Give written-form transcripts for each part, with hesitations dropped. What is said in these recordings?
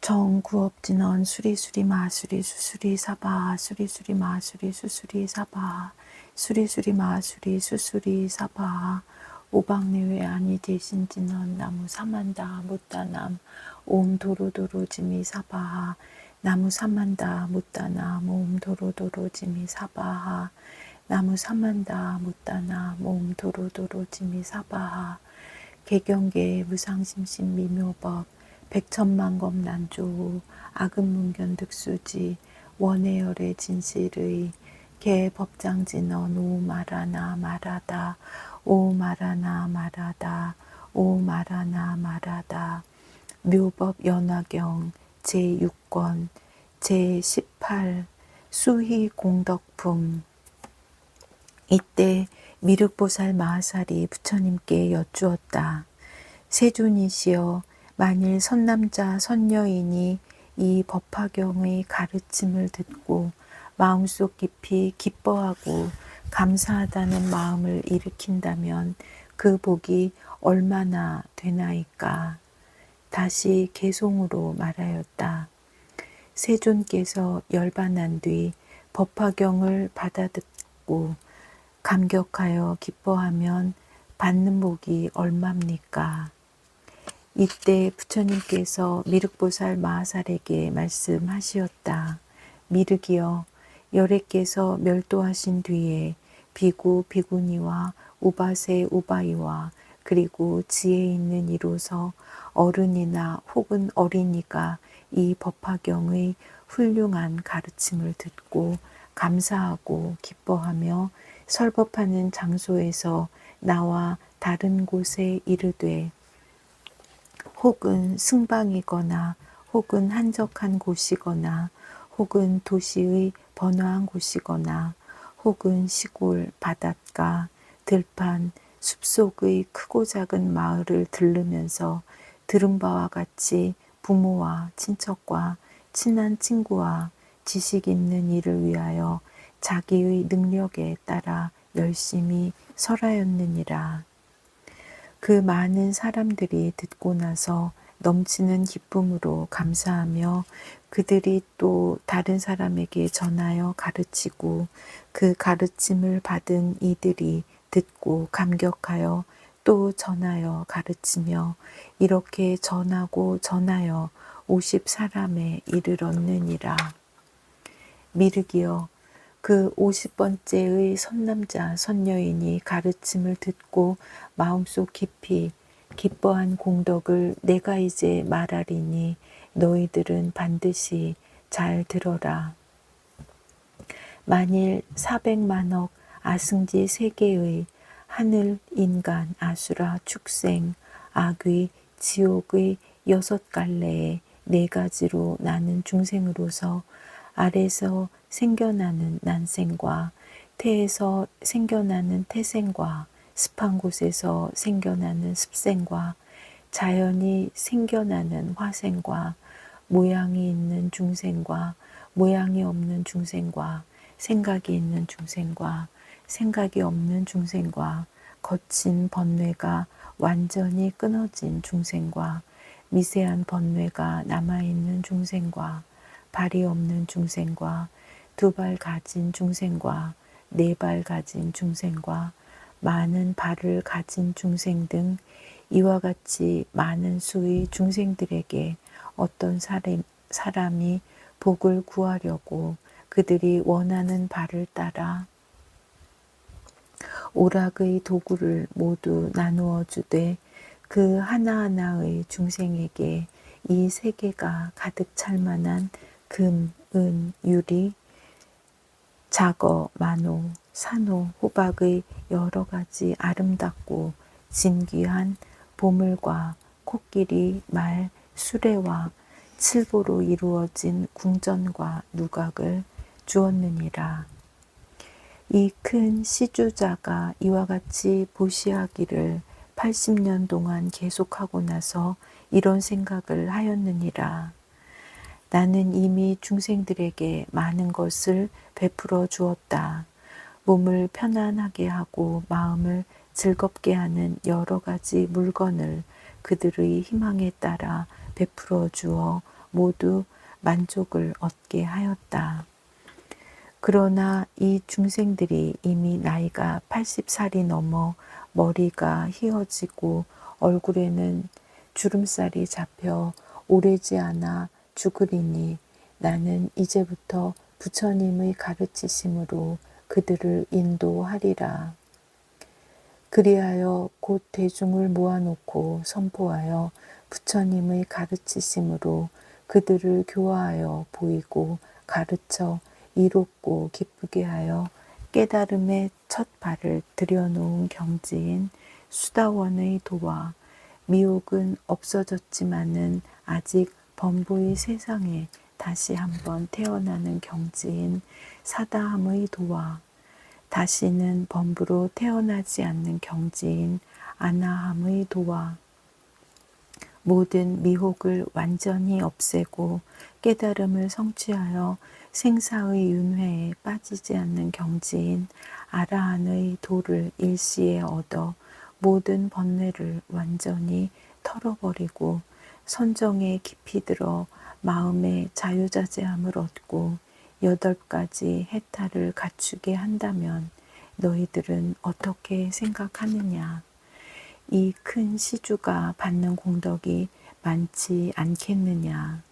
정구업진언 수리수리 마수리 수수리 사바 수리수리 마수리 수수리 사바 수리수리 마수리 수수리 사바 오박내외 아니 대신진언 나무 사만다 못다남 옴 도로도로 지미 사바하 나무 사만다 못다나 몸 도로도로 지미 사바하 나무 사만다 못다나 몸 도로도로 지미 사바하 개경계 무상심심 미묘법 백천만검 난조 악음문견 득수지 원해열의 진실의 개법장진언 오 말하나 말하다 오 말하나 말하다 오 말하나 말하다 묘법 연화경 제6권 제18 수희 공덕품. 이때 미륵보살 마하살이 부처님께 여쭈었다. 세존이시여, 만일 선남자 선여인이 이 법화경의 가르침을 듣고 마음속 깊이 기뻐하고 감사하다는 마음을 일으킨다면 그 복이 얼마나 되나이까. 다시 개송으로 말하였다. 세존께서 열반한 뒤 법화경을 받아듣고 감격하여 기뻐하면 받는 복이 얼마입니까? 이때 부처님께서 미륵보살 마하살에게 말씀하시었다. 미륵이여, 열애께서 멸도하신 뒤에 비구 비구니와 우바세 우바이와 그리고 지혜 있는 이로서 어른이나 혹은 어린이가 이 법화경의 훌륭한 가르침을 듣고 감사하고 기뻐하며 설법하는 장소에서 나와 다른 곳에 이르되 혹은 승방이거나 혹은 한적한 곳이거나 혹은 도시의 번화한 곳이거나 혹은 시골, 바닷가, 들판, 숲속의 크고 작은 마을을 들르면서 들은 바와 같이 부모와 친척과 친한 친구와 지식 있는 이를 위하여 자기의 능력에 따라 열심히 설하였느니라. 그 많은 사람들이 듣고 나서 넘치는 기쁨으로 감사하며 그들이 또 다른 사람에게 전하여 가르치고 그 가르침을 받은 이들이 듣고 감격하여 또 전하여 가르치며 이렇게 전하고 전하여 50사람에 이르렀느니라. 미륵이여, 그 50번째의 선남자 선여인이 가르침을 듣고 마음속 깊이 기뻐한 공덕을 내가 이제 말하리니 너희들은 반드시 잘 들어라. 만일 400만억 아승지 세계의 하늘, 인간, 아수라, 축생, 악귀, 지옥의 6갈래의 4가지로 나는 중생으로서 아래서 생겨나는 난생과 태에서 생겨나는 태생과 습한 곳에서 생겨나는 습생과 자연이 생겨나는 화생과 모양이 있는 중생과 모양이 없는 중생과 생각이 있는 중생과 생각이 없는 중생과 거친 번뇌가 완전히 끊어진 중생과 미세한 번뇌가 남아있는 중생과 발이 없는 중생과 2발 가진 중생과 4발 가진 중생과 많은 발을 가진 중생 등 이와 같이 많은 수의 중생들에게 어떤 사람이 복을 구하려고 그들이 원하는 바를 따라 오락의 도구를 모두 나누어 주되 그 하나하나의 중생에게 이 세계가 가득 찰 만한 금, 은, 유리, 자거, 만호, 산호, 호박의 여러 가지 아름답고 진귀한 보물과 코끼리, 말, 수레와 칠보로 이루어진 궁전과 누각을 주었느니라. 이 큰 시주자가 이와 같이 보시하기를 80년 동안 계속하고 나서 이런 생각을 하였느니라. 나는 이미 중생들에게 많은 것을 베풀어 주었다. 몸을 편안하게 하고 마음을 즐겁게 하는 여러 가지 물건을 그들의 희망에 따라 베풀어 주어 모두 만족을 얻게 하였다. 그러나 이 중생들이 이미 나이가 80살이 넘어 머리가 휘어지고 얼굴에는 주름살이 잡혀 오래지 않아 죽으리니 나는 이제부터 부처님의 가르치심으로 그들을 인도하리라. 그리하여 곧 대중을 모아놓고 선포하여 부처님의 가르치심으로 그들을 교화하여 보이고 가르쳐 이롭고 기쁘게 하여 깨달음의 첫 발을 들여놓은 경지인 수다원의 도와 미혹은 없어졌지만은 아직 범부의 세상에 다시 한번 태어나는 경지인 사다함의 도와 다시는 범부로 태어나지 않는 경지인 아나함의 도와 모든 미혹을 완전히 없애고 깨달음을 성취하여 생사의 윤회에 빠지지 않는 경지인 아라한의 도를 일시에 얻어 모든 번뇌를 완전히 털어버리고 선정에 깊이 들어 마음의 자유자재함을 얻고 8가지 해탈을 갖추게 한다면 너희들은 어떻게 생각하느냐? 이 큰 시주가 받는 공덕이 많지 않겠느냐?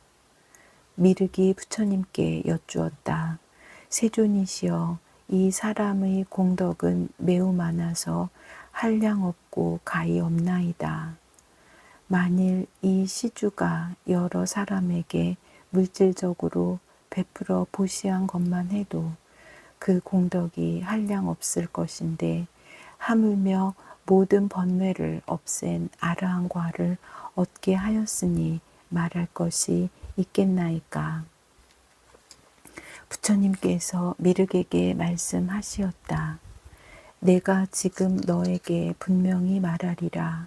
미륵이 부처님께 여쭈었다. 세존이시여, 이 사람의 공덕은 매우 많아서 한량 없고 가히 없나이다. 만일 이 시주가 여러 사람에게 물질적으로 베풀어 보시한 것만 해도 그 공덕이 한량 없을 것인데 하물며 모든 번뇌를 없앤 아라한과를 얻게 하였으니 말할 것이 있겠나이까. 부처님께서 미륵에게 말씀하시었다. 내가 지금 너에게 분명히 말하리라.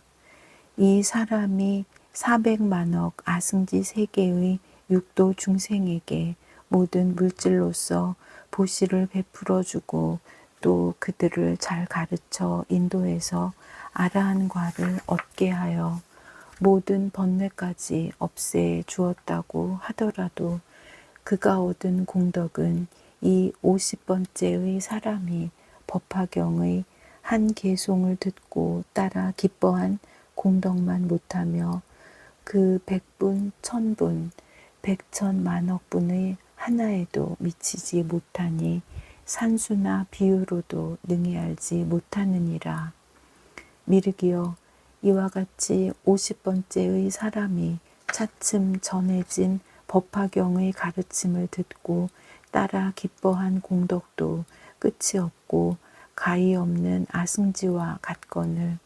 이 사람이 400만억 아승지 세계의 육도 중생에게 모든 물질로서 보시를 베풀어 주고 또 그들을 잘 가르쳐 인도해서 아라한과를 얻게 하여 모든 번뇌까지 없애 주었다고 하더라도 그가 얻은 공덕은 이 50번째의 사람이 법화경의 한 개송을 듣고 따라 기뻐한 공덕만 못하며 그 100분, 1000분, 100천만억분의 하나에도 미치지 못하니 산수나 비유로도 능히 알지 못하느니라. 미륵이여, 이와 같이 50번째의 사람이 차츰 전해진 법화경의 가르침을 듣고 따라 기뻐한 공덕도 끝이 없고 가히 없는 아승지와 같거늘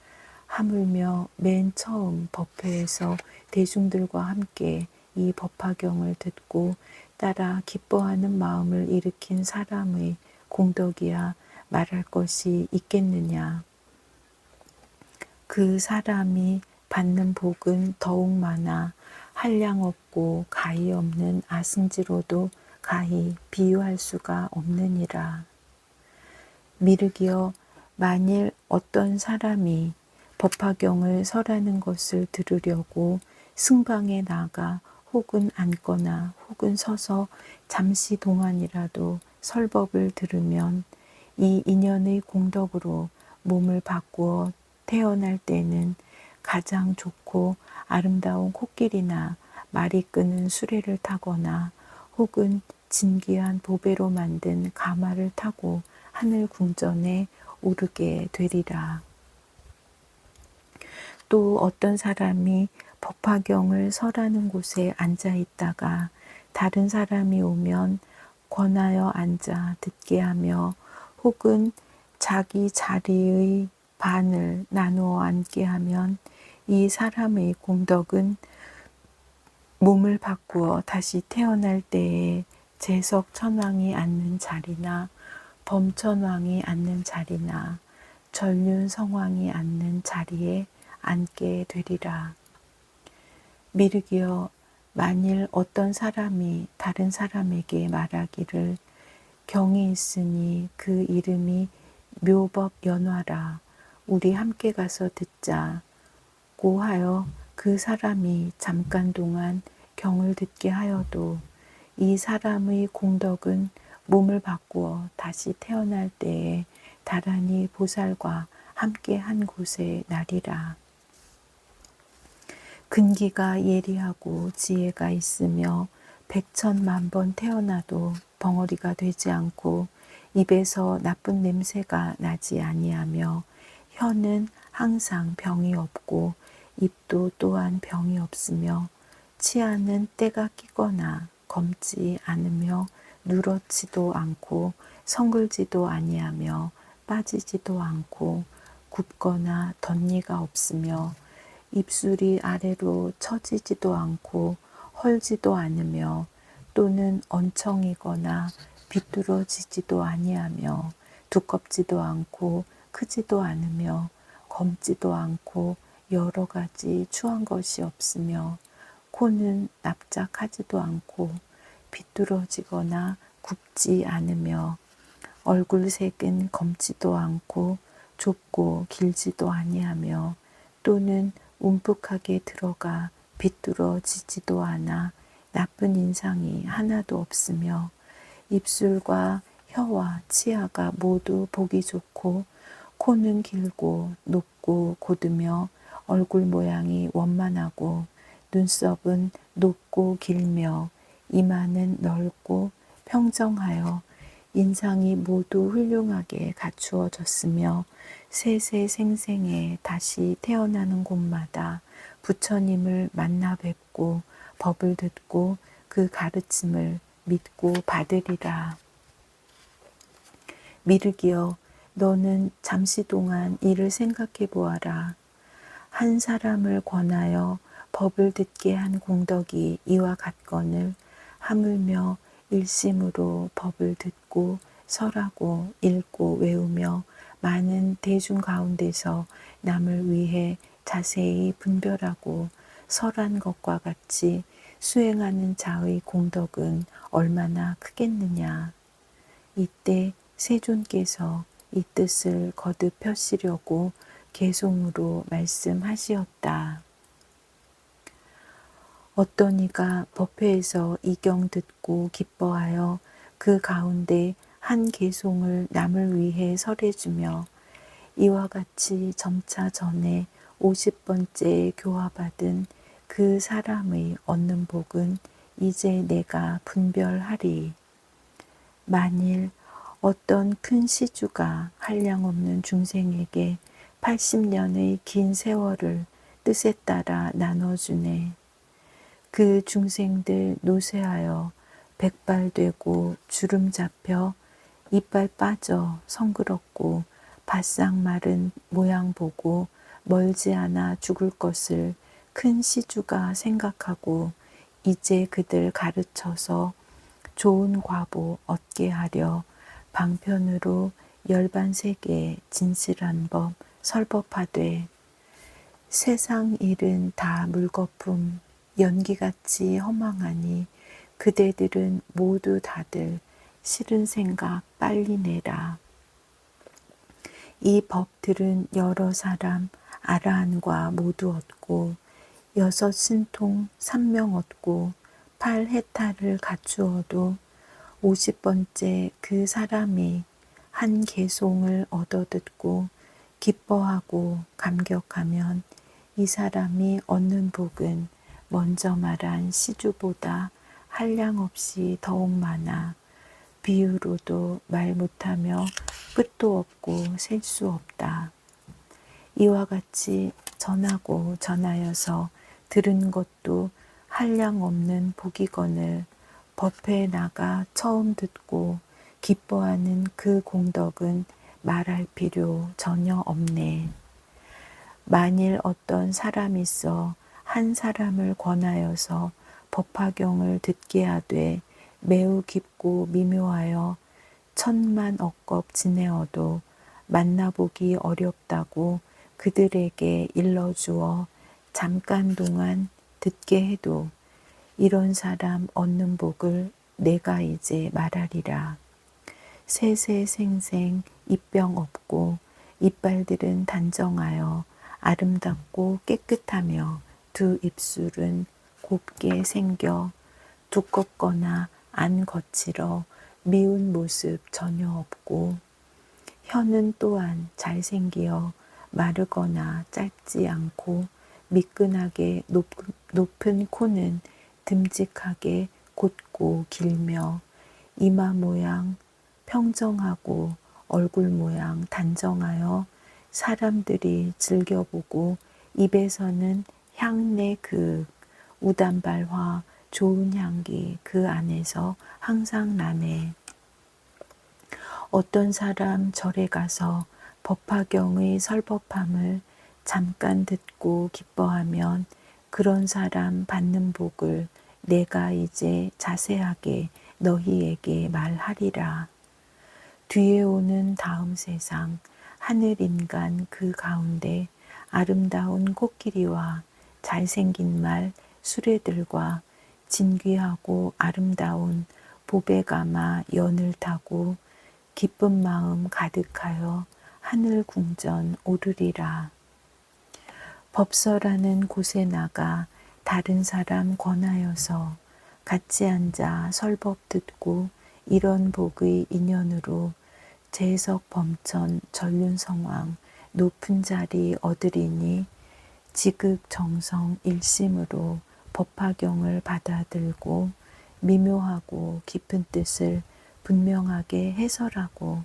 하물며 맨 처음 법회에서 대중들과 함께 이 법화경을 듣고 따라 기뻐하는 마음을 일으킨 사람의 공덕이야 말할 것이 있겠느냐. 그 사람이 받는 복은 더욱 많아 한량 없고 가히 없는 아승지로도 가히 비유할 수가 없느니라. 미륵이여, 만일 어떤 사람이 법화경을 설하는 것을 들으려고 승방에 나가 혹은 앉거나 혹은 서서 잠시 동안이라도 설법을 들으면 이 인연의 공덕으로 몸을 바꾸어 태어날 때는 가장 좋고 아름다운 코끼리나 말이 끄는 수레를 타거나 혹은 진귀한 보배로 만든 가마를 타고 하늘 궁전에 오르게 되리라. 또 어떤 사람이 법화경을 설하는 곳에 앉아 있다가 다른 사람이 오면 권하여 앉아 듣게 하며 혹은 자기 자리의 반을 나누어 앉게 하면 이 사람의 공덕은 몸을 바꾸어 다시 태어날 때에 제석천왕이 앉는 자리나 범천왕이 앉는 자리나 전륜성왕이 앉는 자리에 앉게 되리라. 미륵이여, 만일 어떤 사람이 다른 사람에게 말하기를 경이 있으니 그 이름이 묘법연화라. 우리 함께 가서 듣자고 하여 그 사람이 잠깐 동안 경을 듣게 하여도 이 사람의 공덕은 몸을 바꾸어 다시 태어날 때에 다란히 보살과 함께 한 곳에 나리라. 근기가 예리하고 지혜가 있으며 백천만 번 태어나도 벙어리가 되지 않고 입에서 나쁜 냄새가 나지 아니하며 혀는 항상 병이 없고 입도 또한 병이 없으며 치아는 때가 끼거나 검지 않으며 누렇지도 않고 성글지도 아니하며 빠지지도 않고 굽거나 덧니가 없으며 입술이 아래로 처지지도 않고 헐지도 않으며 또는 얹청이거나 비뚤어지지도 아니하며 두껍지도 않고 크지도 않으며 검지도 않고 여러 가지 추한 것이 없으며 코는 납작하지도 않고 비뚤어지거나 굽지 않으며 얼굴색은 검지도 않고 좁고 길지도 아니하며 또는 움푹하게 들어가 비뚤어지지도 않아 나쁜 인상이 하나도 없으며 입술과 혀와 치아가 모두 보기 좋고 코는 길고 높고 곧으며 얼굴 모양이 원만하고 눈썹은 높고 길며 이마는 넓고 평정하여 인상이 모두 훌륭하게 갖추어졌으며 세세생생에 다시 태어나는 곳마다 부처님을 만나 뵙고 법을 듣고 그 가르침을 믿고 받으리라. 미륵이여, 너는 잠시 동안 이를 생각해 보아라. 한 사람을 권하여 법을 듣게 한 공덕이 이와 같거늘 하물며 일심으로 법을 듣고 설하고 읽고 외우며 많은 대중 가운데서 남을 위해 자세히 분별하고 설한 것과 같이 수행하는 자의 공덕은 얼마나 크겠느냐. 이때 세존께서 이 뜻을 거듭 펴시려고 개송으로 말씀하시었다. 어떤 이가 법회에서 이경 듣고 기뻐하여 그 가운데 한 개송을 남을 위해 설해주며 이와 같이 점차 전에 50번째 교화받은 그 사람의 얻는 복은 이제 내가 분별하리. 만일 어떤 큰 시주가 한량없는 중생에게 80년의 긴 세월을 뜻에 따라 나눠주네. 그 중생들 노쇠하여 백발되고 주름 잡혀 이빨 빠져 성그럽고 바싹 마른 모양 보고 멀지 않아 죽을 것을 큰 시주가 생각하고 이제 그들 가르쳐서 좋은 과보 얻게 하려 방편으로 열반세계 진실한 법 설법하되 세상 일은 다 물거품 연기같이 허망하니 그대들은 모두 다들 싫은 생각 빨리 내라. 이 법들은 여러 사람 아라한과 모두 얻고 6 신통 3명 얻고 8 해탈을 갖추어도 50번째 그 사람이 한 개송을 얻어 듣고 기뻐하고 감격하면 이 사람이 얻는 복은 먼저 말한 시주보다 한량없이 더욱 많아 비유로도 말 못하며 끝도 없고 셀 수 없다. 이와 같이 전하고 전하여서 들은 것도 한량없는 복이거늘 법회에 나가 처음 듣고 기뻐하는 그 공덕은 말할 필요 전혀 없네. 만일 어떤 사람이 있어 한 사람을 권하여서 법화경을 듣게 하되 매우 깊고 미묘하여 1000만 억겁 지내어도 만나보기 어렵다고 그들에게 일러주어 잠깐 동안 듣게 해도 이런 사람 얻는 복을 내가 이제 말하리라. 세세생생 입병 없고 이빨들은 단정하여 아름답고 깨끗하며 두 입술은 곱게 생겨 두껍거나 안 거칠어 미운 모습 전혀 없고 혀는 또한 잘생기어 마르거나 짧지 않고 미끈하게 높은 코는 듬직하게 곧고 길며 이마 모양 평정하고 얼굴 모양 단정하여 사람들이 즐겨보고 입에서는 향내 우담발화 좋은 향기 그 안에서 항상 나네. 어떤 사람 절에 가서 법화경의 설법함을 잠깐 듣고 기뻐하면 그런 사람 받는 복을 내가 이제 자세하게 너희에게 말하리라. 뒤에 오는 다음 세상 하늘 인간 그 가운데 아름다운 코끼리와 잘생긴 말 수레들과 진귀하고 아름다운 보배가마 연을 타고 기쁜 마음 가득하여 하늘 궁전 오르리라. 법서라는 곳에 나가 다른 사람 권하여서 같이 앉아 설법 듣고 이런 복의 인연으로 재석 범천 전륜성왕 높은 자리 얻으리니 지극정성 일심으로 법화경을 받아들고 미묘하고 깊은 뜻을 분명하게 해설하고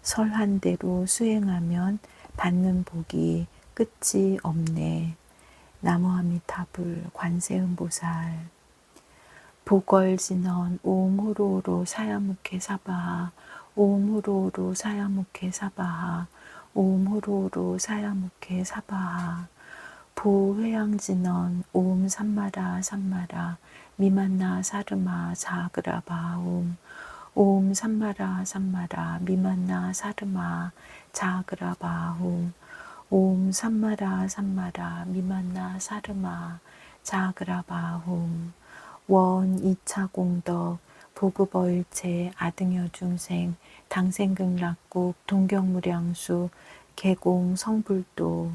설한 대로 수행하면 받는 복이 끝이 없네. 나무아미타불 관세음보살. 보걸진언 오음후루후루 사야묵해 사바하 오음후루후루 사야묵해 사바하 오음후루후루 사야묵해 사바하. 보회양진언 오음 삼마라 삼마라 미만나 사르마 자그라바옴 오음 삼마라 삼마라 미만나 사르마 자그라바옴 오음 삼마라 삼마라 미만나 사르마 자그라바옴. 원 2차 공덕 보급어일체 아등여 중생 당생극락국 동경무량수 개공 성불도